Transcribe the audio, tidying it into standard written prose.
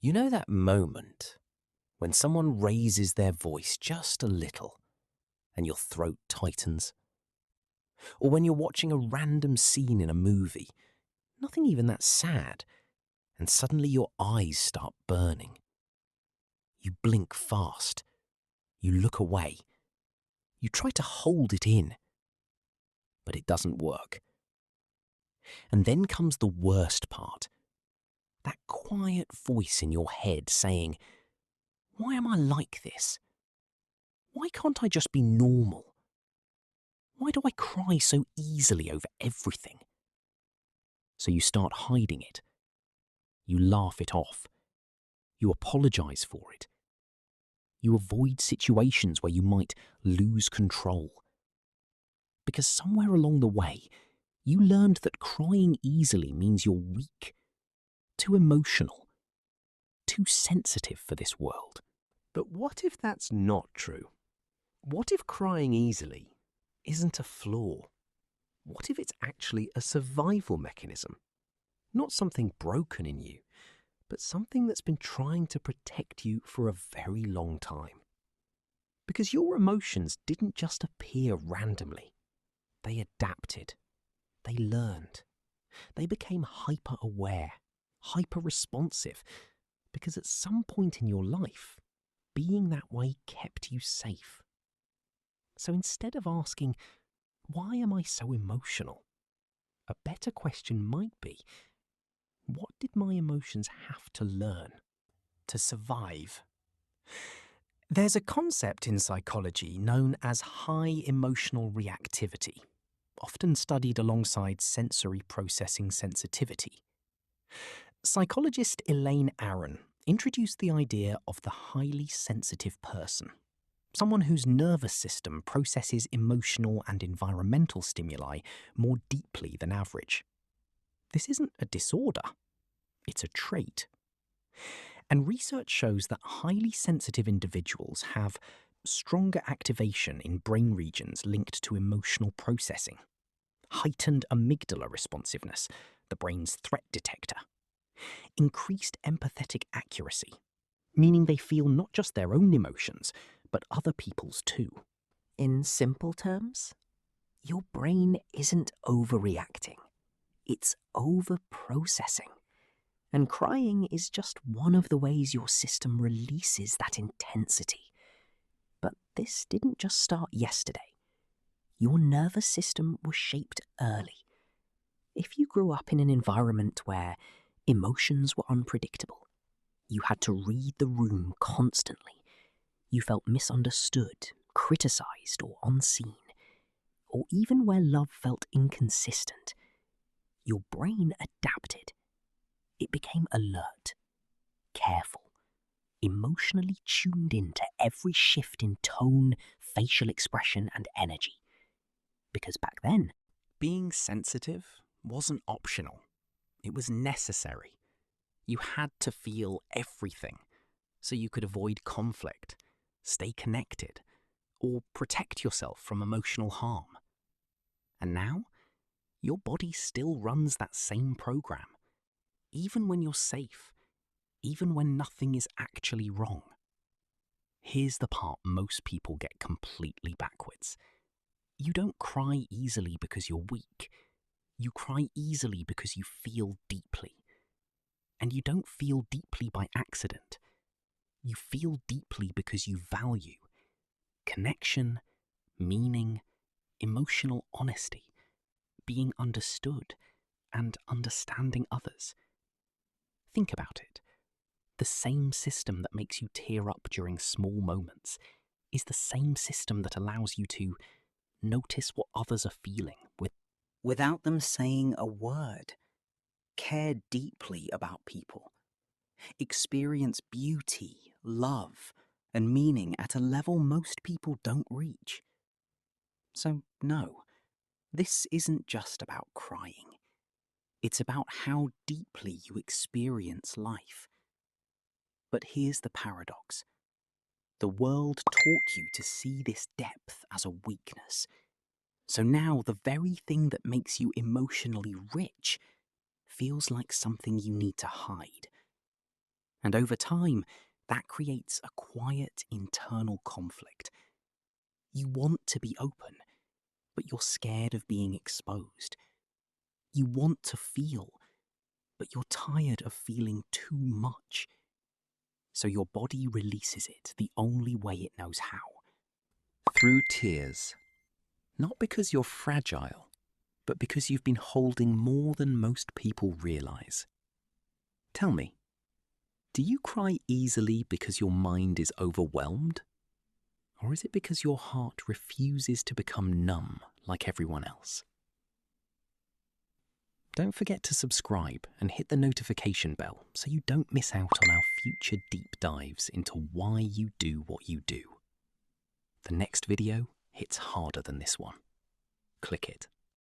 You know that moment when someone raises their voice just a little and your throat tightens? Or when you're watching a random scene in a movie, nothing even that sad, and suddenly your eyes start burning. You blink fast. You look away. You try to hold it in, but it doesn't work. And then comes the worst part. That quiet voice in your head saying, "Why am I like this? Why can't I just be normal? Why do I cry so easily over everything?" So you start hiding it. You laugh it off. You apologize for it. You avoid situations where you might lose control. Because somewhere along the way, you learned that crying easily means you're weak, too emotional, too sensitive for this world. But what if that's not true? What if crying easily isn't a flaw? What if it's actually a survival mechanism? Not something broken in you, but something that's been trying to protect you for a very long time. Because your emotions didn't just appear randomly. They adapted. They learned. They became hyper-aware, hyper-responsive, because at some point in your life, being that way kept you safe. So instead of asking, "Why am I so emotional?" a better question might be, what did my emotions have to learn to survive? There's a concept in psychology known as high emotional reactivity, often studied alongside sensory processing sensitivity. Psychologist Elaine Aron introduced the idea of the highly sensitive person, someone whose nervous system processes emotional and environmental stimuli more deeply than average. This isn't a disorder, it's a trait. And research shows that highly sensitive individuals have stronger activation in brain regions linked to emotional processing, heightened amygdala responsiveness, the brain's threat detector, increased empathetic accuracy, meaning they feel not just their own emotions, but other people's too. In simple terms, your brain isn't overreacting, it's over-processing. And crying is just one of the ways your system releases that intensity. But this didn't just start yesterday. Your nervous system was shaped early. If you grew up in an environment where emotions were unpredictable, you had to read the room constantly, you felt misunderstood, criticized, or unseen, or even where love felt inconsistent, your brain adapted. It became alert, careful, emotionally tuned in to every shift in tone, facial expression, and energy. Because back then, Being sensitive wasn't optional. It was necessary. You had to feel everything so you could avoid conflict, stay connected, or protect yourself from emotional harm. And now, your body still runs that same program, even when you're safe, even when nothing is actually wrong. Here's the part most people get completely backwards. You don't cry easily because you're weak. You cry easily because you feel deeply. And you don't feel deeply by accident. You feel deeply because you value connection, meaning, emotional honesty, being understood, and understanding others. Think about it. The same system that makes you tear up during small moments is the same system that allows you to notice what others are feeling without them saying a word, care deeply about people, experience beauty, love, and meaning at a level most people don't reach. So no, this isn't just about crying. It's about how deeply you experience life. But here's the paradox. The world taught you to see this depth as a weakness. So now the very thing that makes you emotionally rich feels like something you need to hide. And over time, that creates a quiet internal conflict. You want to be open, but you're scared of being exposed. You want to feel, but you're tired of feeling too much. So your body releases it the only way it knows how. Through tears. Not because you're fragile, but because you've been holding more than most people realize. Tell me, do you cry easily because your mind is overwhelmed? Or is it because your heart refuses to become numb like everyone else? Don't forget to subscribe and hit the notification bell so you don't miss out on our future deep dives into why you do what you do. The next video hits harder than this one. Click it.